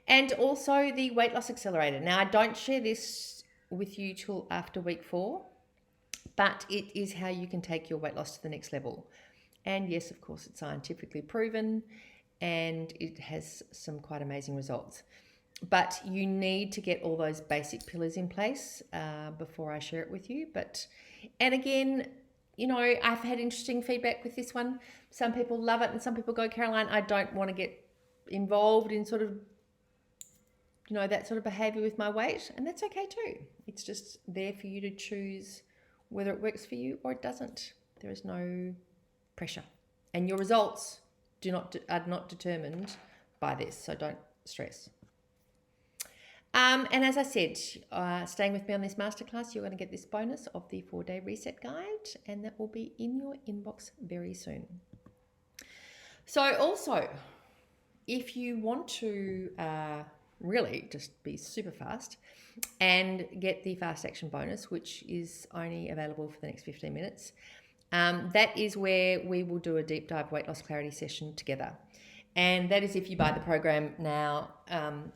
And also the weight loss accelerator. Now, I don't share this with you till after week 4, but it is how you can take your weight loss to the next level. And yes, of course, it's scientifically proven and it has some quite amazing results. But you need to get all those basic pillars in place before I share it with you. And again, I've had interesting feedback with this one. Some people love it and some people go, Caroline, I don't want to get involved in sort of, that sort of behavior with my weight. And that's okay too. It's just there for you to choose whether it works for you or it doesn't. There is no pressure. And your results are not determined by this, so don't stress. And as I said, staying with me on this masterclass, you're going to get this bonus of the 4-day reset guide, and that will be in your inbox very soon. So also, if you want to really just be super fast and get the fast action bonus, which is only available for the next 15 minutes, that is where we will do a deep dive weight loss clarity session together. And that is if you buy the program now,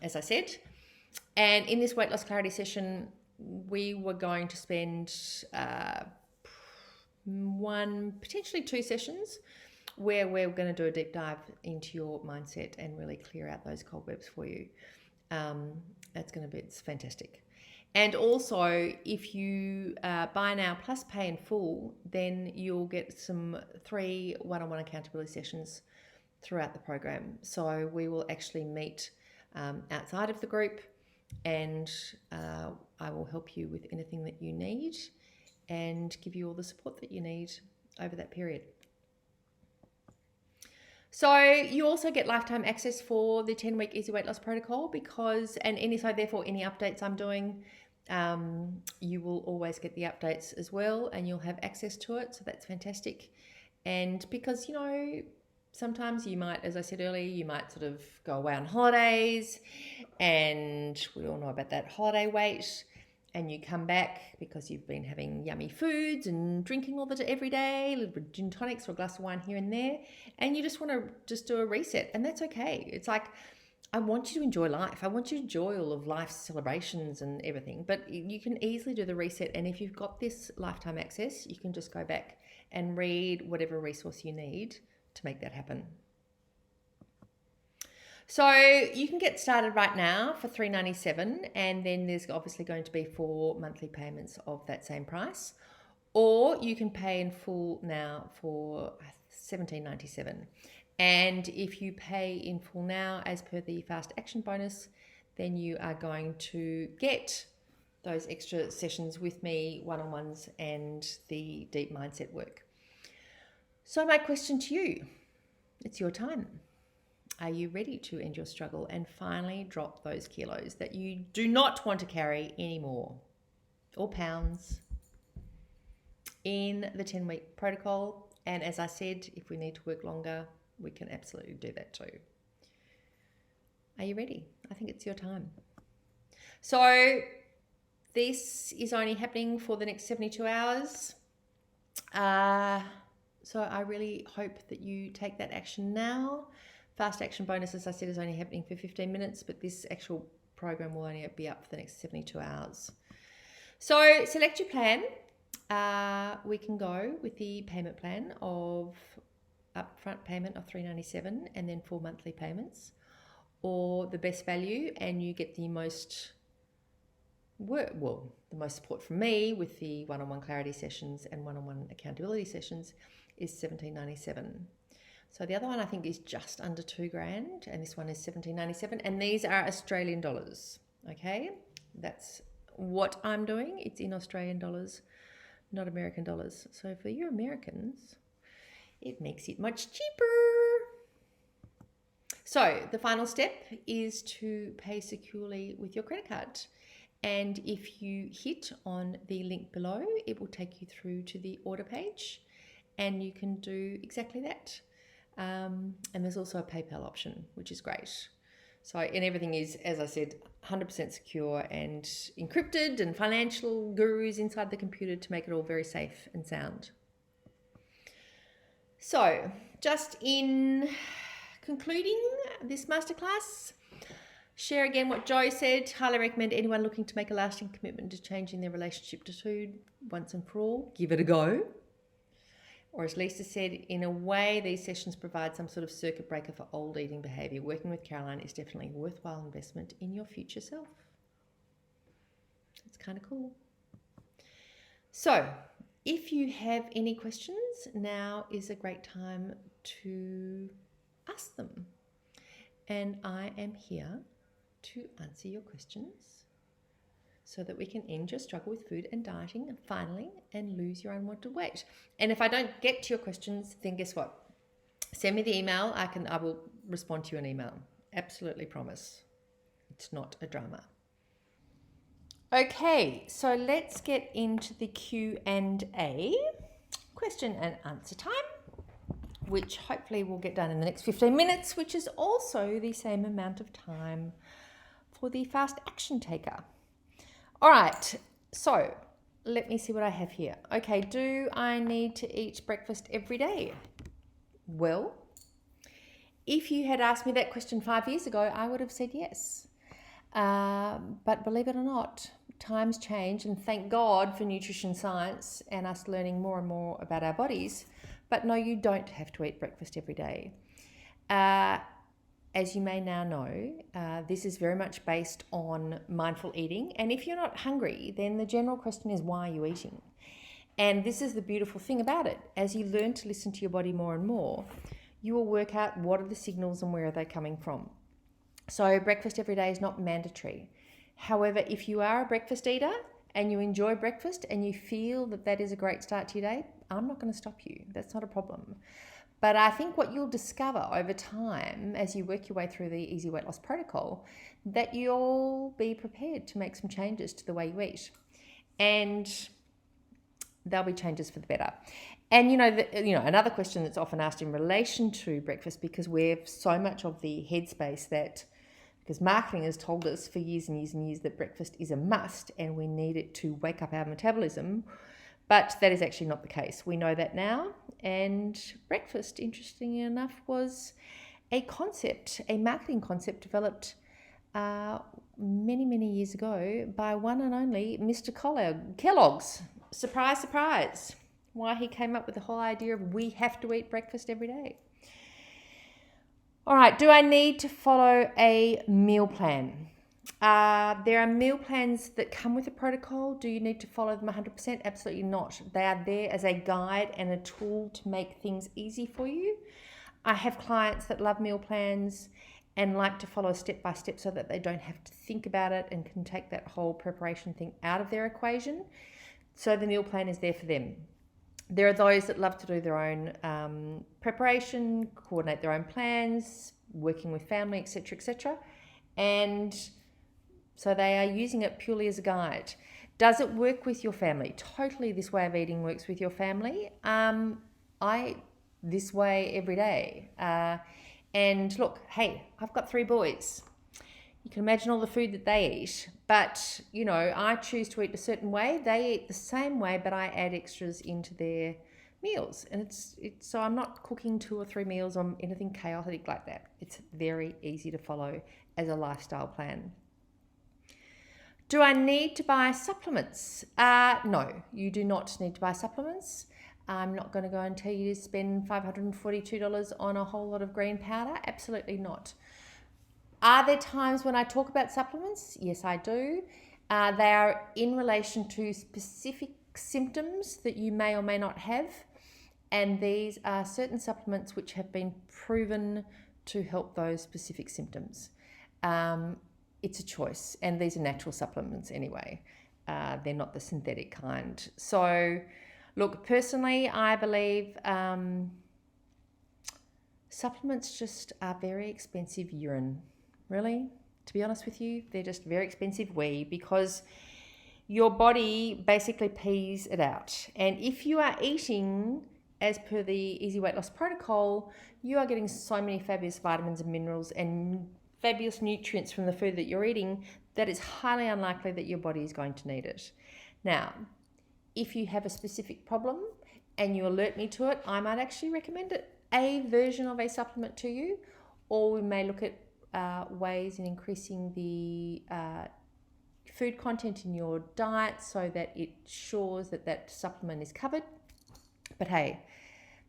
as I said. And in this weight loss clarity session, we were going to spend 1, potentially 2 sessions where we're going to do a deep dive into your mindset and really clear out those cobwebs for you. It's fantastic. And also, if you buy now plus pay in full, then you'll get some 3 one-on-one accountability sessions throughout the program. So we will actually meet outside of the group, and I will help you with anything that you need and give you all the support that you need over that period. So you also get lifetime access for the 10-week easy weight loss protocol therefore any updates I'm doing, you will always get the updates as well, and you'll have access to it. So that's fantastic. And because, sometimes you might, as I said earlier, you might sort of go away on holidays, and we all know about that holiday weight, and you come back because you've been having yummy foods and drinking all every day, a little bit of gin tonics or a glass of wine here and there, and you just want to do a reset, and that's okay. It's like, I want you to enjoy life. I want you to enjoy all of life's celebrations and everything, but you can easily do the reset, and if you've got this lifetime access, you can just go back and read whatever resource you need to make that happen. So you can get started right now for $397, and then there's obviously going to be 4 monthly payments of that same price, or you can pay in full now for $17.97. And if you pay in full now, as per the fast action bonus, then you are going to get those extra sessions with me, one-on-ones, and the deep mindset work. So my question to you, it's your time. Are you ready to end your struggle and finally drop those kilos that you do not want to carry anymore, or pounds, in the 10-week protocol? And as I said, if we need to work longer, we can absolutely do that too. Are you ready? I think it's your time. So this is only happening for the next 72 hours. So I really hope that you take that action now. Fast action bonus, as I said, is only happening for 15 minutes, but this actual program will only be up for the next 72 hours. So select your plan. We can go with the payment plan of upfront payment of $397 and then 4 monthly payments, or the best value and you get the most the most support from me with the one-on-one clarity sessions and one-on-one accountability sessions is $1797. So the other one I think is just under $2,000 and this one is $1797, and these are Australian dollars. Okay, that's what I'm doing. It's in Australian dollars, not American dollars. So for you Americans, it makes it much cheaper. So the final step is to pay securely with your credit card. And if you hit on the link below, it will take you through to the order page and you can do exactly that. And there's also a PayPal option, which is great. So, and everything is, as I said, 100% secure and encrypted, and financial gurus inside the computer to make it all very safe and sound. So, just in concluding this masterclass, share again what Joe said. Highly recommend anyone looking to make a lasting commitment to changing their relationship to food once and for all. Give it a go. Or as Lisa said, in a way, these sessions provide some sort of circuit breaker for old eating behaviour. Working with Caroline is definitely a worthwhile investment in your future self. It's kind of cool. So, if you have any questions, now is a great time to ask them. And I am here to answer your questions so that we can end your struggle with food and dieting finally and lose your unwanted weight. And if I don't get to your questions, then guess what? Send me the email. I will respond to you in email. Absolutely promise. It's not a drama. Okay, so let's get into the Q&A, question and answer time, which hopefully we'll get done in the next 15 minutes, which is also the same amount of time for the fast action taker. All right, so let me see what I have here. Okay, do I need to eat breakfast every day? Well, if you had asked me that question 5 years ago, I would have said yes. But believe it or not, times change, and thank God for nutrition science and us learning more and more about our bodies. But no, you don't have to eat breakfast every day. As you may now know, this is very much based on mindful eating. And if you're not hungry, then the general question is, why are you eating? And this is the beautiful thing about it. As you learn to listen to your body more and more, you will work out what are the signals and where are they coming from. So breakfast every day is not mandatory. However, if you are a breakfast eater and you enjoy breakfast and you feel that that is a great start to your day, I'm not going to stop you. That's not a problem. But I think what you'll discover over time as you work your way through the Easy Weight Loss Protocol, that you'll be prepared to make some changes to the way you eat. And there'll be changes for the better. And another question that's often asked in relation to breakfast, because we're so much of the headspace because marketing has told us for years and years and years that breakfast is a must and we need it to wake up our metabolism. But that is actually not the case. We know that now. And breakfast, interestingly enough, was a marketing concept developed many, many years ago by one and only Mr. Kellogg's. Surprise, surprise. Why he came up with the whole idea of we have to eat breakfast every day. All right, do I need to follow a meal plan? There are meal plans that come with a protocol. Do you need to follow them 100%? Absolutely not. They are there as a guide and a tool to make things easy for you. I have clients that love meal plans and like to follow step by step so that they don't have to think about it and can take that whole preparation thing out of their equation. So the meal plan is there for them. There are those that love to do their own preparation, coordinate their own plans, working with family, etc., etc. And so they are using it purely as a guide. Does it work with your family? Totally, this way of eating works with your family. I this way every day. And look, hey, I've got 3 boys. You can imagine all the food that they eat. But, I choose to eat a certain way. They eat the same way, but I add extras into their meals. And it's so I'm not cooking 2 or 3 meals or anything chaotic like that. It's very easy to follow as a lifestyle plan. Do I need to buy supplements? No, you do not need to buy supplements. I'm not going to go and tell you to spend $542 on a whole lot of green powder. Absolutely not. Are there times when I talk about supplements? Yes, I do. They are in relation to specific symptoms that you may or may not have. And these are certain supplements which have been proven to help those specific symptoms. It's a choice, and these are natural supplements anyway. They're not the synthetic kind. So, look, personally, I believe supplements just are very expensive urine. Really, to be honest with you, they're just very expensive wee, because your body basically pees it out. And if you are eating as per the Easy Weight Loss Protocol, you are getting so many fabulous vitamins and minerals and fabulous nutrients from the food that you're eating that it's highly unlikely that your body is going to need it. Now, if you have a specific problem and you alert me to it, I might actually recommend a version of a supplement to you, or we may look at ways in increasing the food content in your diet so that it ensures that that supplement is covered. But hey,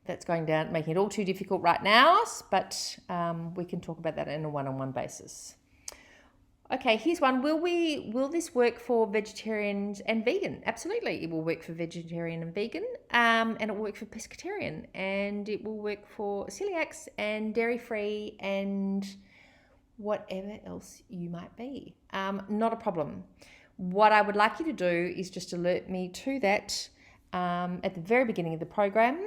that's going down, making it all too difficult right now, but we can talk about that on a one-on-one basis. Okay, here's one. Will this work for vegetarians and vegan? Absolutely, it will work for vegetarian and vegan, and it will work for pescatarian, and it will work for celiacs and dairy-free and whatever else you might be. Not a problem. What I would like you to do is just alert me to that at the very beginning of the program,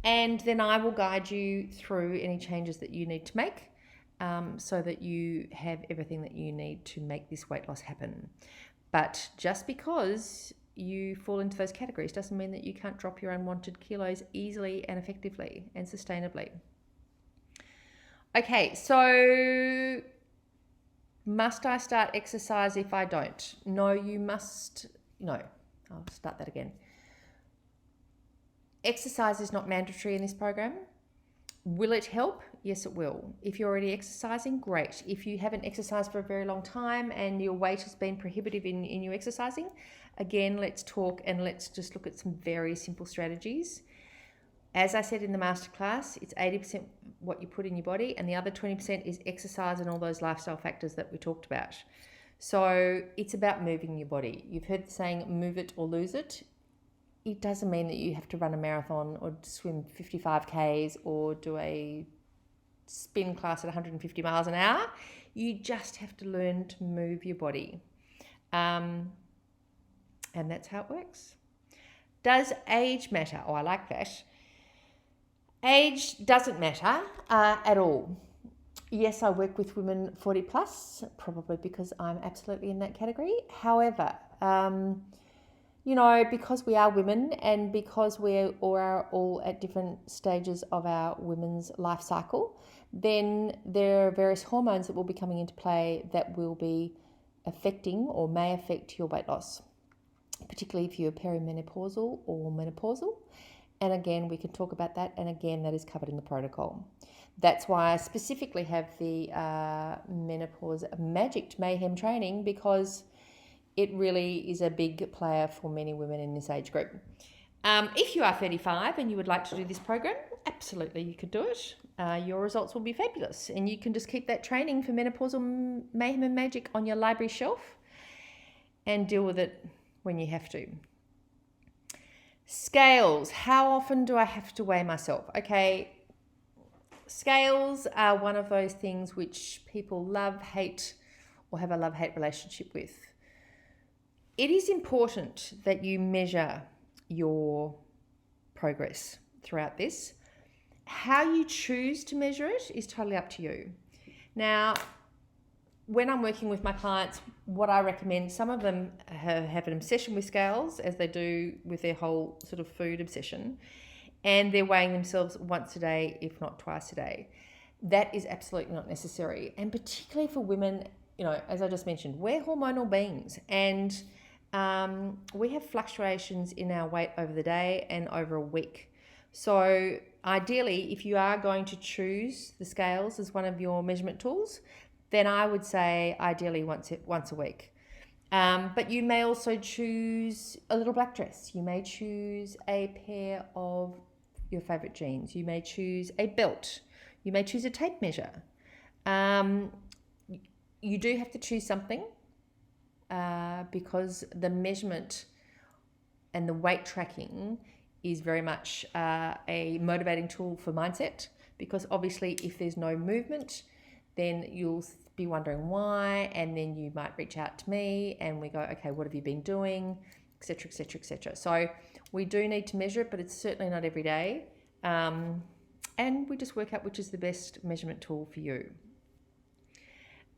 and then I will guide you through any changes that you need to make, so that you have everything that you need to make this weight loss happen. But just because you fall into those categories doesn't mean that you can't drop your unwanted kilos easily and effectively and sustainably. Okay, so must I start exercise if I don't? No, you must. No, I'll start that again. Exercise is not mandatory in this program. Will it help? Yes, it will. If you're already exercising, great. If you haven't exercised for a very long time and your weight has been prohibitive in you exercising, again, let's talk and let's just look at some very simple strategies. As I said in the masterclass, it's 80% what you put in your body, and the other 20% is exercise and all those lifestyle factors that we talked about. So it's about moving your body. You've heard the saying, move it or lose it. It doesn't mean that you have to run a marathon or swim 55 Ks or do a spin class at 150 miles an hour. You just have to learn to move your body. And that's how it works. Does age matter? Oh, I like that. Age doesn't matter at all. Yes, I work with women 40 plus, probably because I'm absolutely in that category. However, because we are women and because we are all at different stages of our women's life cycle, then there are various hormones that will be coming into play that will be affecting or may affect your weight loss, particularly if you're perimenopausal or menopausal. And again, we can talk about that. And again, that is covered in the protocol. That's why I specifically have the Menopause Magic Mayhem training, because it really is a big player for many women in this age group. If you are 35 and you would like to do this program, absolutely you could do it. Your results will be fabulous. And you can just keep that training for Menopausal Mayhem and Magic on your library shelf and deal with it when you have to. Scales. How often do I have to weigh myself? Okay, scales are one of those things which people love, hate, or have a love-hate relationship with. It is important that you measure your progress throughout this. How you choose to measure it is totally up to you. Now, when I'm working with my clients, what I recommend, some of them have an obsession with scales, as they do with their whole sort of food obsession, and they're weighing themselves once a day, if not twice a day. That is absolutely not necessary. And particularly for women, as I just mentioned, we're hormonal beings, and we have fluctuations in our weight over the day and over a week. So ideally, if you are going to choose the scales as one of your measurement tools, then I would say ideally once a week. But you may also choose a little black dress. You may choose a pair of your favorite jeans. You may choose a belt. You may choose a tape measure. You do have to choose something because the measurement and the weight tracking is very much a motivating tool for mindset, because obviously if there's no movement, then you'll be wondering why, and then you might reach out to me and we go, okay, what have you been doing, etc., etc., etc. So we do need to measure it, but it's certainly not every day. And we just work out which is the best measurement tool for you.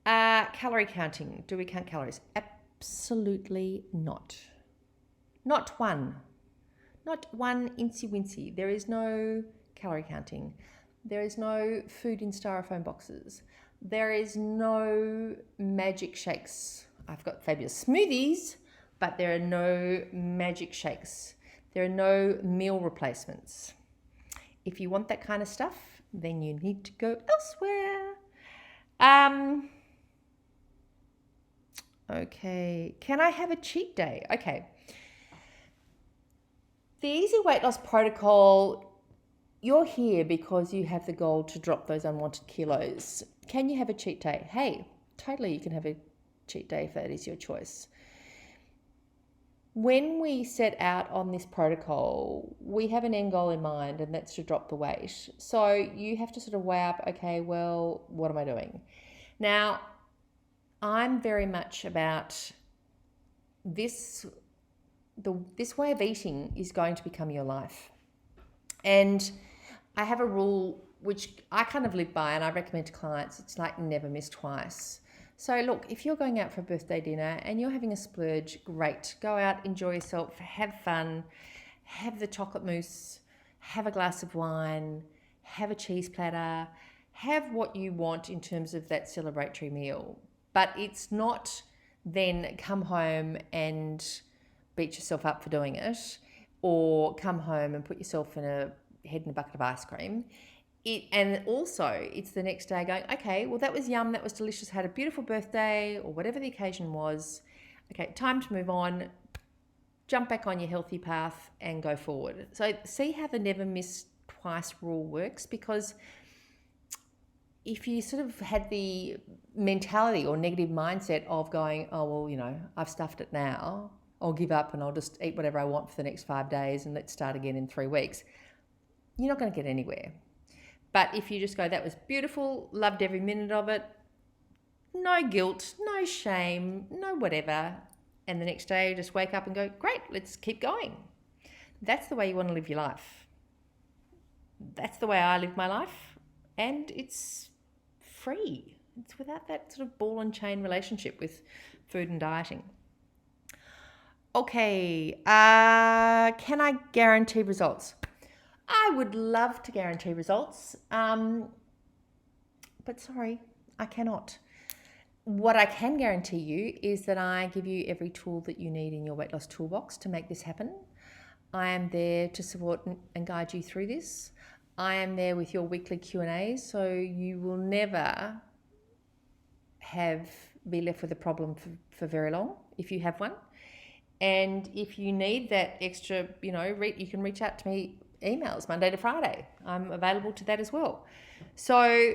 Calorie counting. Do we count calories? Absolutely not. Not one. Not one incy wincy. There is no calorie counting. There is no food in styrofoam boxes. There is no magic shakes. I've got fabulous smoothies, but there are no magic shakes. There are no meal replacements. If you want that kind of stuff, then you need to go elsewhere. Okay. Can I have a cheat day? Okay. The Easy Weight Loss Protocol, you're here because you have the goal to drop those unwanted kilos. Can you have a cheat day? Hey, totally you can have a cheat day if that is your choice. When we set out on this protocol, we have an end goal in mind, and that's to drop the weight. So you have to sort of weigh up, okay, well, what am I doing? Now, I'm very much about this way of eating is going to become your life. And I have a rule which I kind of live by and I recommend to clients. It's like never miss twice. So look, if you're going out for a birthday dinner and you're having a splurge, great. Go out, enjoy yourself, have fun, have the chocolate mousse, have a glass of wine, have a cheese platter, have what you want in terms of that celebratory meal. But it's not then come home and beat yourself up for doing it, or come home and put yourself in a head in a bucket of ice cream. And also it's the next day going, okay, well, that was yum, that was delicious, had a beautiful birthday, or whatever the occasion was. Okay, time to move on, jump back on your healthy path and go forward. So see how the never miss twice rule works, because if you sort of had the mentality or negative mindset of going, oh, well, you know, I've stuffed it now, I'll give up and I'll just eat whatever I want for the next 5 days and let's start again in 3 weeks, you're not going to get anywhere. But if you just go, that was beautiful, loved every minute of it, no guilt, no shame, no whatever, and the next day just wake up and go, great, let's keep going. That's the way you want to live your life. That's the way I live my life, and it's free. It's without that sort of ball and chain relationship with food and dieting. Okay, can I guarantee results? I would love to guarantee results, but sorry, I cannot. What I can guarantee you is that I give you every tool that you need in your weight loss toolbox to make this happen. I am there to support and guide you through this. I am there with your weekly Q&As, so you will never be left with a problem for very long if you have one. And if you need that extra, you can reach out to me, emails Monday to Friday. I'm available to that as well. So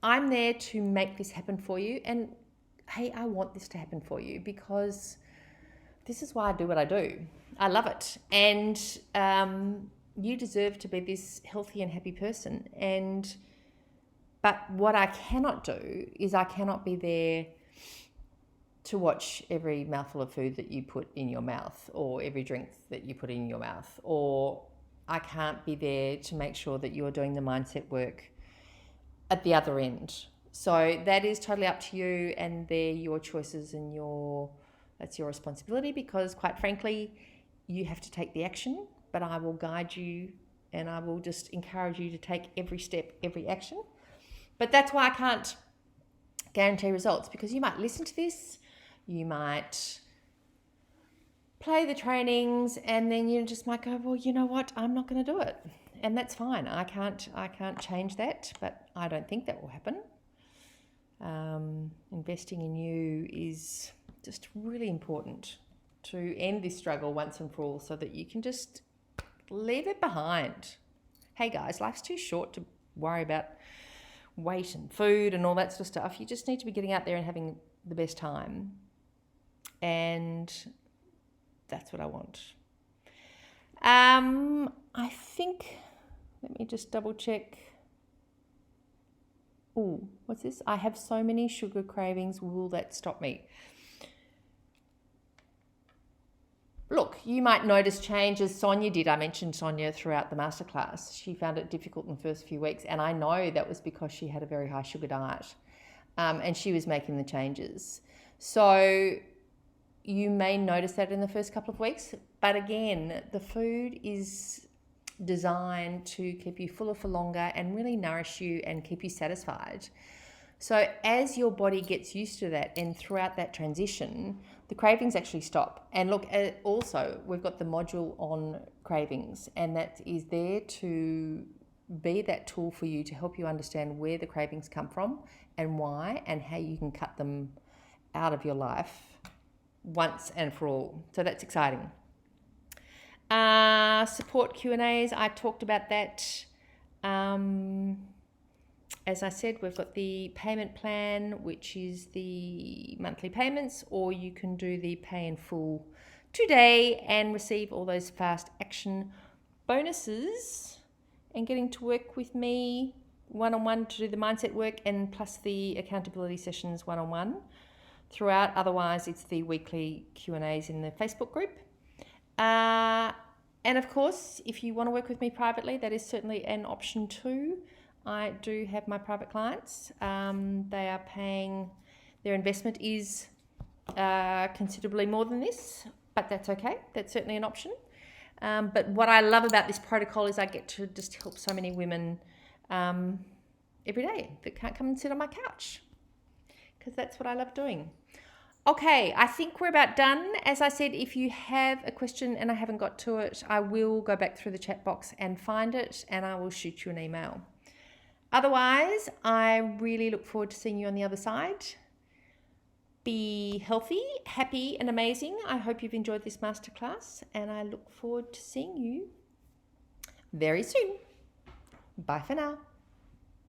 I'm there to make this happen for you. And hey, I want this to happen for you because this is why I do what I do. I love it. And you deserve to be this healthy and happy person. But what I cannot do is I cannot be there to watch every mouthful of food that you put in your mouth, or every drink that you put in your mouth, or I can't be there to make sure that you're doing the mindset work at the other end. So that is totally up to you, and they're your choices and that's your responsibility, because quite frankly, you have to take the action, but I will guide you and I will just encourage you to take every step, every action. But that's why I can't guarantee results, because you might listen to this, you might play the trainings, and then you just might go, well, you know what, I'm not going to do it. And that's fine. I can't change that, but I don't think that will happen. Investing in you is Just really important to end this struggle once and for all so that you can just leave it behind. Hey guys, life's too short to worry about weight and food and all that sort of stuff. You just need to be getting out there and having the best time. And that's what I want. I think, let me just double check. Oh, what's this? I have so many sugar cravings. Will that stop me? Look, you might notice changes. Sonia did. I mentioned Sonia throughout the masterclass. She found it difficult in the first few weeks. And I know that was because she had a very high sugar diet. And she was making the changes. So you may notice that in the first couple of weeks. But again, the food is designed to keep you fuller for longer and really nourish you and keep you satisfied. So as your body gets used to that and throughout that transition, the cravings actually stop. And look, also we've got the module on cravings, and that is there to be that tool for you to help you understand where the cravings come from and why, and how you can cut them out of your life once and for all. So that's exciting. Support Q&As, I talked about that. As I said, we've got the payment plan, which is the monthly payments, or you can do the pay in full today and receive all those fast action bonuses and getting to work with me one-on-one to do the mindset work, and plus the accountability sessions one-on-one throughout. Otherwise, it's the weekly Q&As in the Facebook group. And of course, if you want to work with me privately, that is certainly an option too. I do have my private clients. They are paying, their investment is considerably more than this, but that's okay. That's certainly an option. But what I love about this protocol is I get to just help so many women every day that can't come and sit on my couch, because that's what I love doing. Okay, I think we're about done. As I said, if you have a question and I haven't got to it, I will go back through the chat box and find it, and I will shoot you an email. Otherwise, I really look forward to seeing you on the other side. Be healthy, happy, and amazing. I hope you've enjoyed this masterclass, and I look forward to seeing you very soon. Bye for now.